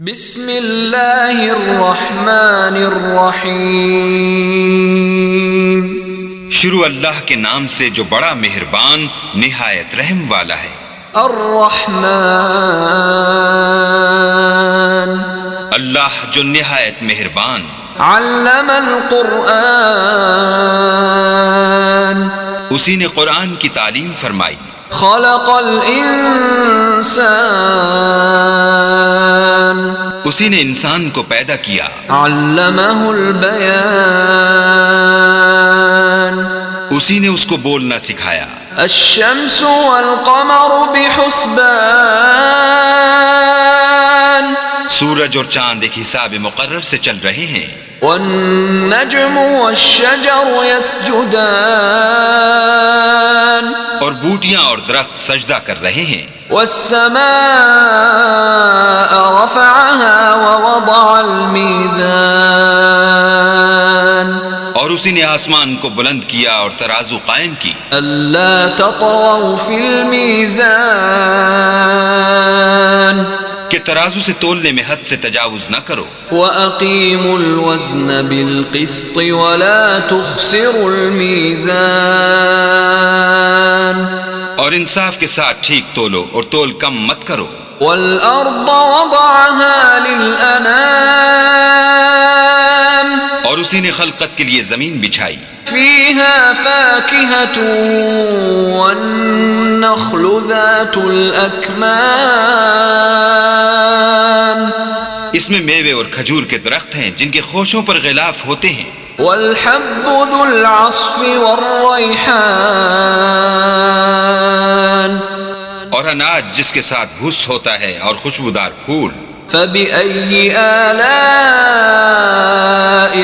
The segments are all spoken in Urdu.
بسم اللہ الرحمن الرحیم، شروع اللہ کے نام سے جو بڑا مہربان نہایت رحم والا ہے۔ الرحمن، اللہ جو نہایت مہربان۔ علم القرآن، اسی نے قرآن کی تعلیم فرمائی۔ خلق الانسان، اسی نے انسان کو پیدا کیا۔ علمہ البیان، اسی نے اس کو بولنا سکھایا۔ الشمس والقمر بحسبان، سورج اور چاند ایک حساب مقرر سے چل رہے ہیں۔ والنجم والشجر يسجدان، اور بوٹیاں اور درخت سجدہ کر رہے ہیں۔ والسماء رفعها ووضع الميزان، اور اسی نے آسمان کو بلند کیا اور ترازو قائم کی۔ ألا تطغوا في الميزان، کہ ترازو سے تولنے میں حد سے تجاوز نہ کرو۔ وَأَقِيمُوا الْوَزْنَ بِالْقِسْطِ وَلَا تُخْسِرُوا الْمِيزَانَ، اور انصاف کے ساتھ ٹھیک تولو اور تول کم مت کرو۔ وَالْأَرْضَ وَضَعَهَا لِلْأَنَامِ، اور اسی نے خلقت کے لیے زمین بچھائی۔ فِيهَا فَاكِهَةٌ وَالنَّخْلُ ذَاتُ الْأَكْمَامِ، اس میں میوے اور کھجور کے درخت ہیں جن کے خوشوں پر غلاف ہوتے ہیں۔ وَالْحَبُّ ذُو الْعَصْفِ وَالرَّيْحَانِ، اور اناج جس کے ساتھ بھس ہوتا ہے اور خوشبودار پھول۔ فَبِأَيِّ آلَاءِ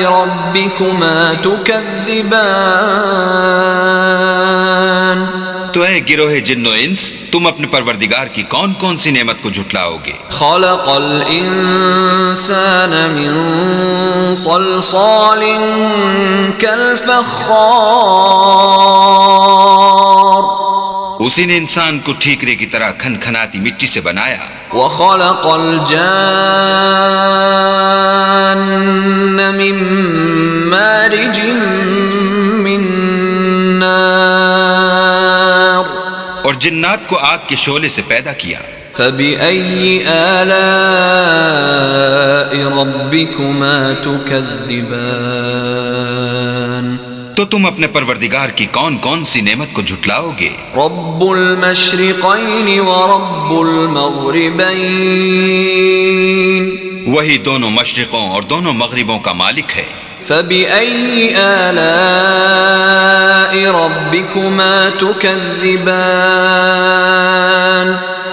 رَبِّكُمَا تُكَذِّبَانِ، تو اے گروہ جن و انس، تم اپنے پروردگار کی کون کون سی نعمت کو جھٹلاؤ گے؟ خَلَقَ الْإِنسَانَ مِنْ صَلْصَالٍ كَالْفَخَّارِ، اسی نے انسان کو ٹھیکرے کی طرح کھنکھناتی مٹی سے بنایا۔ وَخَلَقَ الْجَانَّ مِن مَّارِجٍ مِّن نَّارٍ، اور جنات کو آگ کے شعلے سے پیدا کیا۔ فَبِأَيِّ آلَاءِ رَبِّكُمَا تُكَذِّبَانِ، تو تم اپنے پروردگار کی کون کون سی نعمت کو جھٹلاؤ گے؟ رب المشرقین ورب المغربین، وہی دونوں مشرقوں اور دونوں مغربوں کا مالک ہے۔ فَبِأَيِّ آلَاءِ رَبِّكُمَا تُكَذِّبَانِ،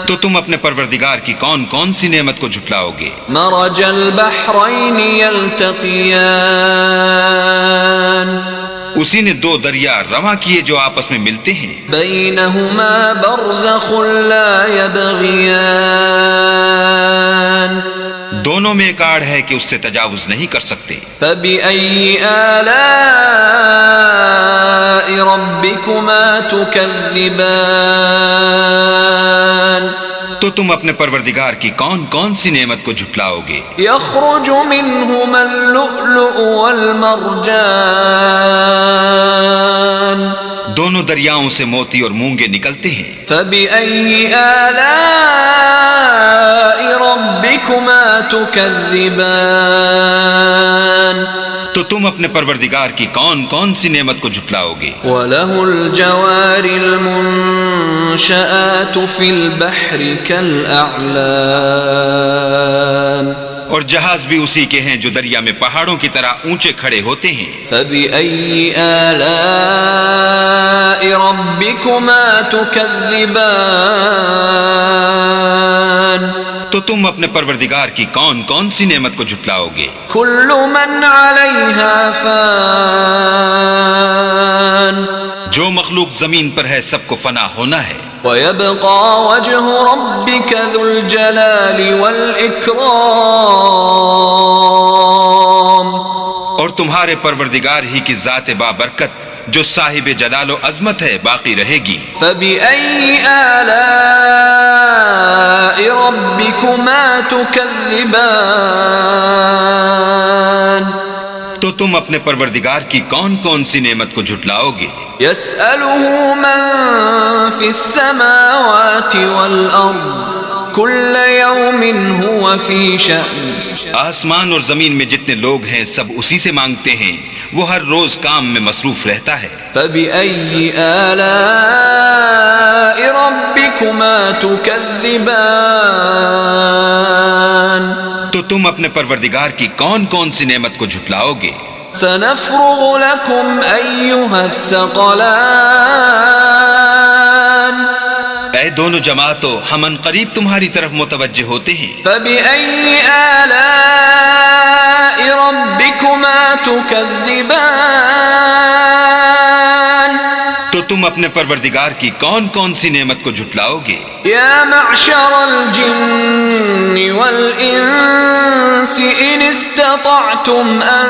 تو تم اپنے پروردگار کی کون کون سی نعمت کو جھٹلاؤ گے؟ مرج البحرین یلتقیان، اسی نے دو دریا رواں کیے جو آپس میں ملتے ہیں۔ بینہما برزخ لا یبغیان، دونوں میں ایک آڑ ہے کہ اس سے تجاوز نہیں کر سکتے۔ فَبِأَيِّ آلَاءِ رَبِّكُمَا تُكَذِّبَانِ، تو تم اپنے پروردگار کی کون کون سی نعمت کو جھٹلاؤ گے؟ يَخْرُجُ مِنْهُمَا اللُّؤْلُؤُ وَالْمَرْجَانُ، دونوں دریاؤں سے موتی اور مونگے نکلتے ہیں۔ فَبِأَيِّ آلَاءِ رَبِّكُمَا تُكَذِّبَانِ، تو تم اپنے پروردگار کی کون کون سی نعمت کو جھٹلاؤ گے؟ وَلَهُ الْجَوَارِ الْمُنشَآتُ فِي الْبَحْرِ كَالْأَعْلَامِ، اور جہاز بھی اسی کے ہیں جو دریا میں پہاڑوں کی طرح اونچے کھڑے ہوتے ہیں۔ فَبِأَيِّ آلَاءِ رَبِّكُمَا تُكَذِّبَانِ، تو تم اپنے پروردگار کی کون کون سی نعمت کو جھٹلاؤ گے؟ كُلُّ مَنْ عَلَيْهَا فَانٍ، جو مخلوق زمین پر ہے سب کو فنا ہونا ہے۔ وَيَبْقَى وَجْهُ رَبِّكَ ذُو الْجَلَالِ وَالْإِكْرَامِ، اور تمہارے پروردگار ہی کی ذات بابرکت جو صاحب جلال و عظمت ہے باقی رہے گی. فبأي آلاء ربكما تكذبان تو تم اپنے پروردگار کی کون کون سی نعمت کو جھٹلاؤ گے؟ يسأله من في السماوات والأرض كل يوم هو في شأن. آسمان اور زمین میں جتنے لوگ ہیں سب اسی سے مانگتے ہیں، وہ ہر روز کام میں مصروف رہتا ہے. فبأي آلاء ربكما تكذبان تو تم اپنے پروردگار کی کون کون سی نعمت کو جھٹلاؤ گے؟ سنفرغ لكم أيها الثقلان اے دونوں جماعتوں، ہم ان قریب تمہاری طرف متوجہ ہوتے ہیں. فبأي آلاء ربكما تكذبان تو تم اپنے پروردگار کی کون کون سی نعمت کو جھٹلاؤ گے؟ يا معشر الجن والإنس إن استطعتم أن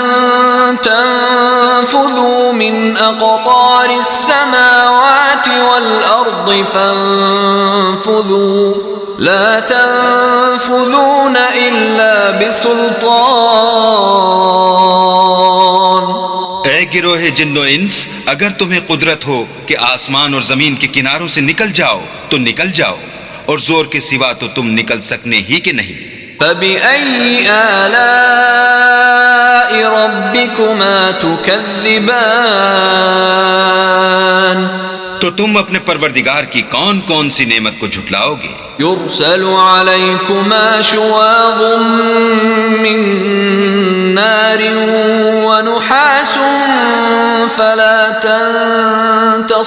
تنفذوا من أقطار السماوات والأرض فانفذوا لا تنفذون إلا بسلطان. اے گروہ جن و انس، اگر تمہیں قدرت ہو کہ آسمان اور زمین کے کناروں سے نکل جاؤ تو نکل جاؤ، اور زور کے سوا تو تم نکل سکنے ہی کہ نہیں. فبأي آلاء ربكما تكذبان تو تم اپنے پروردگار کی کون کون سی نعمت کو جھٹلاؤ گے؟ يرسل عليكما شواظ من نار ونحاس فلا تنتصران.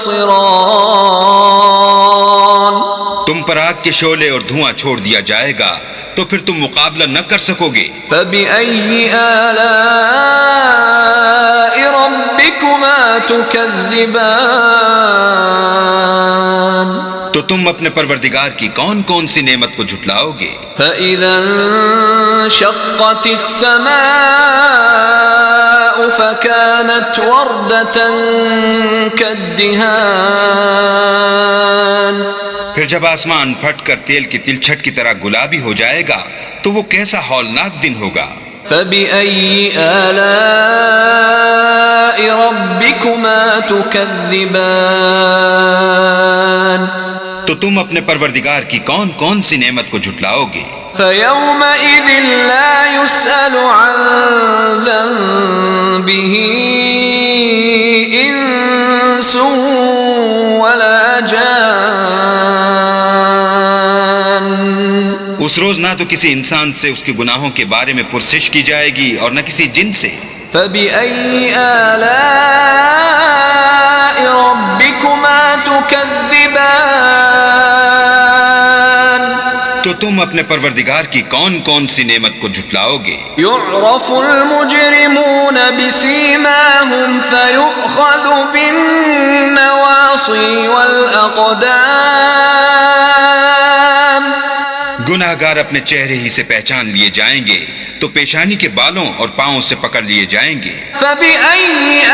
تم پر آگ کے شعلے اور دھواں چھوڑ دیا جائے گا تو پھر تم مقابلہ نہ کر سکو گے. فبأي آلاء ربكما تكذبان تو تم اپنے پروردگار کی کون کون سی نعمت کو جھٹلاؤ گے؟ فإذا انشقت السماء فكانت وردة كالدهان. پھر جب آسمان پھٹ کر تیل کی تلچھٹ کی طرح گلابی ہو جائے گا تو وہ کیسا ہولناک دن ہوگا. فبأي آلاء ربكما تكذبان تو تم اپنے پروردگار کی کون کون سی نعمت کو جھٹلاؤ گے؟ فيومئذ لا يسأل عن ذنبه إنس ولا جان. اس روز نہ تو کسی انسان سے اس کے گناہوں کے بارے میں پرسش کی جائے گی اور نہ کسی جن سے. فبأي آلاء ربكما تكذبان تو تم اپنے پروردگار کی کون کون سی نعمت کو جھٹلاؤ گے؟ يعرف المجرمون بسيماهم فيؤخذ بالنواصي والأقدام. گناہگار اپنے چہرے ہی سے پہچان لیے جائیں گے تو پیشانی کے بالوں اور پاؤں سے پکڑ لیے جائیں گے. فبأي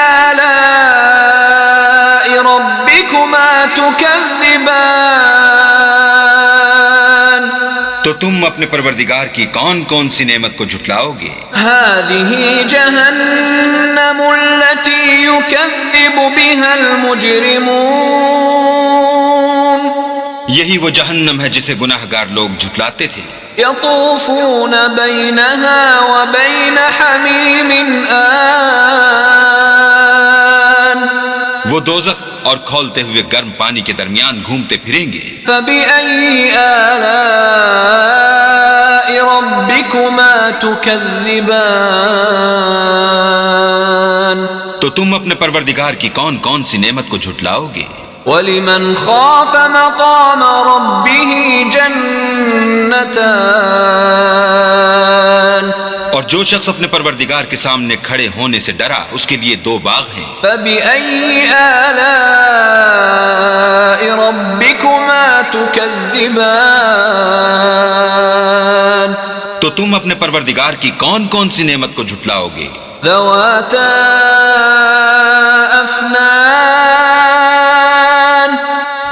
آلاء ربكما تكذبان تو تم اپنے پروردگار کی کون کون سی نعمت کو جھٹلاؤ گے؟ هذه جهنم التي يكذب بها المجرمون. یہی وہ جہنم ہے جسے گناہگار لوگ جھٹلاتے تھے. يطوفون بينها وبين حميم آن. وہ دوزخ اور کھولتے ہوئے گرم پانی کے درمیان گھومتے پھریں گے. فبأي آلاء ربكما تكذبان تو تم اپنے پروردگار کی کون کون سی نعمت کو جھٹلاؤ گے؟ وَلِمَنْ خَافَ مَقَامَ رَبِّهِ جَنَّتَانِ. اور جو شخص اپنے پروردگار کے سامنے کھڑے ہونے سے ڈرا اس کے لیے دو باغ ہیں. فَبِأَيِّ آلَاءِ رَبِّكُمَا تُكَذِّبَانِ تو تم اپنے پروردگار کی کون کون سی نعمت کو جھٹلاؤ گے؟ ذواتا افنان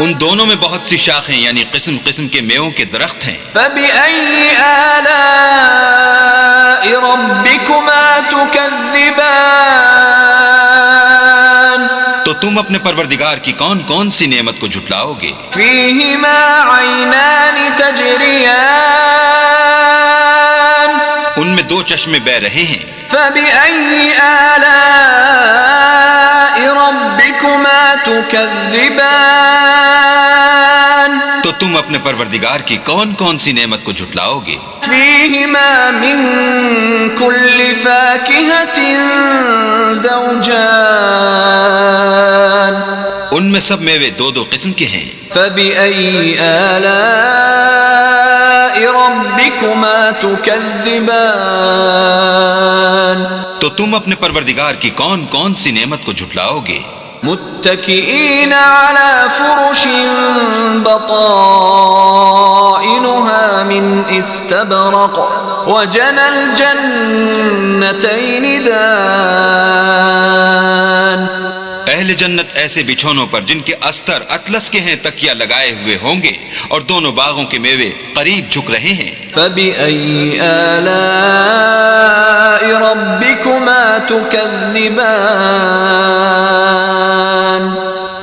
ان دونوں میں بہت سی شاخیں یعنی قسم قسم کے میووں کے درخت ہیں. فبأي آلاء ربكما تكذبان تو تم اپنے پروردگار کی کون کون سی نعمت کو جھٹلاؤ گے؟ فيهما عينان تجريان ان میں دو چشمے بہ رہے ہیں. فبأي آلاء ربكما تكذبان تو تم اپنے پروردگار کی کون کون سی نعمت کو جھٹلاؤ گے؟ فيهما من كل فاكهة زوجان ان میں سب میوے دو دو قسم کے ہیں. فبأي آلاء ربكما تكذبان تو تم اپنے پروردگار کی کون کون سی نعمت کو جھٹلاؤ گے؟ متكئين على فرش بطائنها من استبرق وجنى الجنتين دان اہل جنت ایسے بچھونوں پر جن کے استر اطلس کے ہیں تکیہ لگائے ہوئے ہوں گے اور دونوں باغوں کے میوے قریب جھک رہے ہیں. فبأي آلاء ربكما تكذبان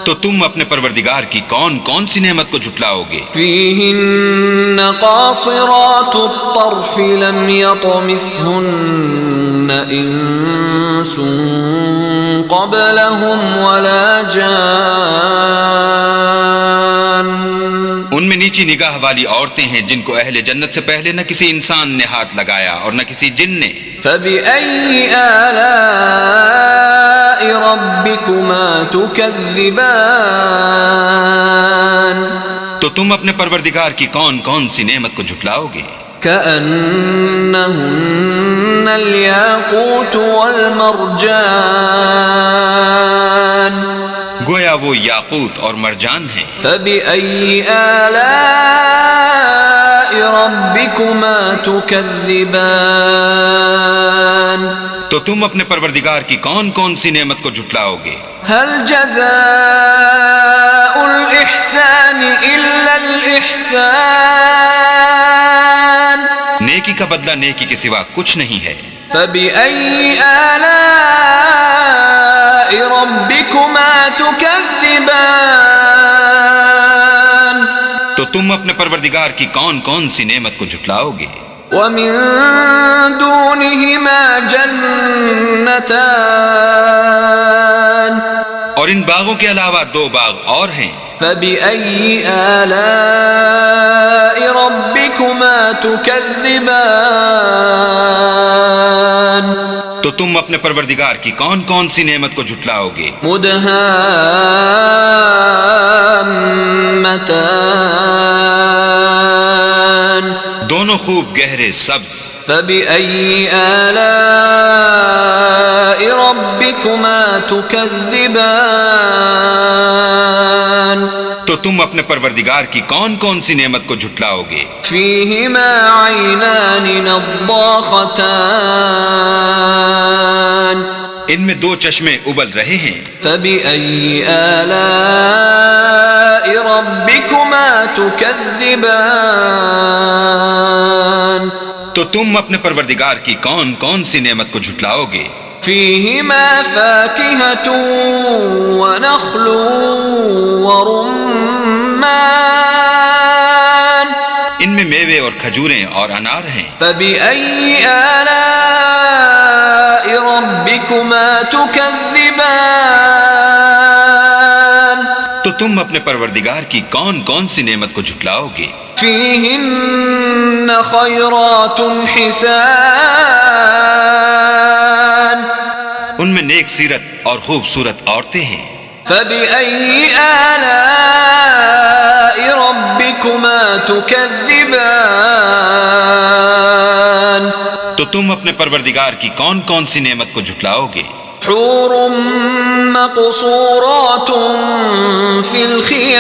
تو تم اپنے پروردگار کی کون کون سی نعمت کو جھٹلاؤ گے؟ فيهن قاصرات الطرف لم يطمثهن إنس قبلهم ولا جان ان میں نیچی نگاہ والی عورتیں ہیں جن کو اہل جنت سے پہلے نہ کسی انسان نے ہاتھ لگایا اور نہ کسی جن نے. فبأي آلاء ربكما تكذبان تو تم اپنے پروردگار کی کون کون سی نعمت کو جھٹلاؤ گے؟ كأنهن الياقوت والمرجان گویا وہ یاقوت اور مرجان ہیں. فبأي آلاء ربكما تكذبان تو تم اپنے پروردگار کی کون کون سی نعمت کو جھٹلاؤ گے؟ هل جزاء الإحسان إلا الإحسان نیکی کا بدلہ نیکی کے سوا کچھ نہیں ہے. فبأي آلاء ربكما تكذبان تو تم اپنے پروردگار کی کون کون سی نعمت کو جھٹلاؤ گے؟ ومن دونهما جنتان اور ان باغوں کے علاوہ دو باغ اور ہیں. فبأي آلاء ربكما تكذبان تو تم اپنے پروردگار کی کون کون سی نعمت کو جھٹلاؤ گے؟ مدهامتان دونوں خوب گہرے سبز. فبأي آلاء ربكما تكذبان تو تم اپنے پروردگار کی کون کون سی نعمت کو جھٹلاؤ گے؟ فيهما عينان نضاختان ان میں دو چشمے ابل رہے ہیں. فبأي آلاء ربكما تكذبان تو تم اپنے پروردگار کی کون کون سی نعمت کو جھٹلاؤ گے؟ فيهما فاكهة ونخل ورمان ان میں میوے اور کھجوریں اور انار ہیں. فبأي آلاء ربكما تكذبان تو تم اپنے پروردگار کی کون کون سی نعمت کو جھٹلاؤ گے؟ فيهن خيرات حسان ان میں نیک سیرت اور خوبصورت عورتیں ہیں. فبأي آلاء ربكما تكذبان تو تم اپنے پروردگار کی کون کون سی نعمت کو جھٹلاؤ گے؟ حور مقصورات في الخيام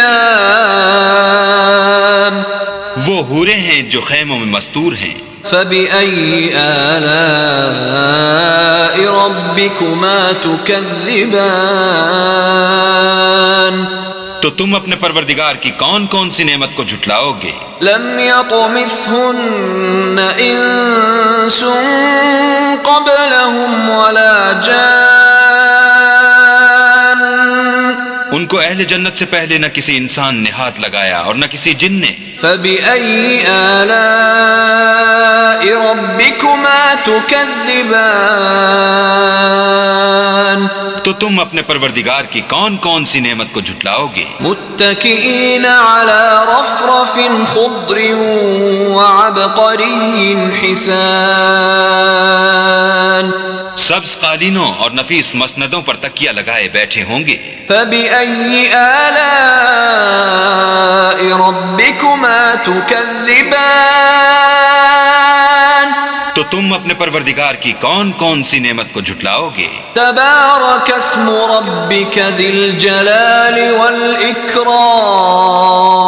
وہ حوریں ہیں جو خیموں میں مستور ہیں. فبأي آلاء ربكما تكذبان تو تم اپنے پروردگار کی کون کون سی نعمت کو جھٹلاؤ گے؟ لم يطمثهن انس قبلهم ولا جان ان کو اہل جنت سے پہلے نہ کسی انسان نے ہاتھ لگایا اور نہ کسی جن نے. فبأي آلاء ربكما تكذبان تو تم اپنے پروردگار کی کون کون سی نعمت کو جھٹلاؤ گے؟ متكئين على رفرف خضر وعبقري حسان سبز قالینوں اور نفیس مسندوں پر تکیہ لگائے بیٹھے ہوں گے. فبأي آلاء ربكما تكذبان تو تم اپنے پروردگار کی کون کون سی نعمت کو جھٹلاؤ گے؟ تبارك اسم ربك ذي الجلال والإكرام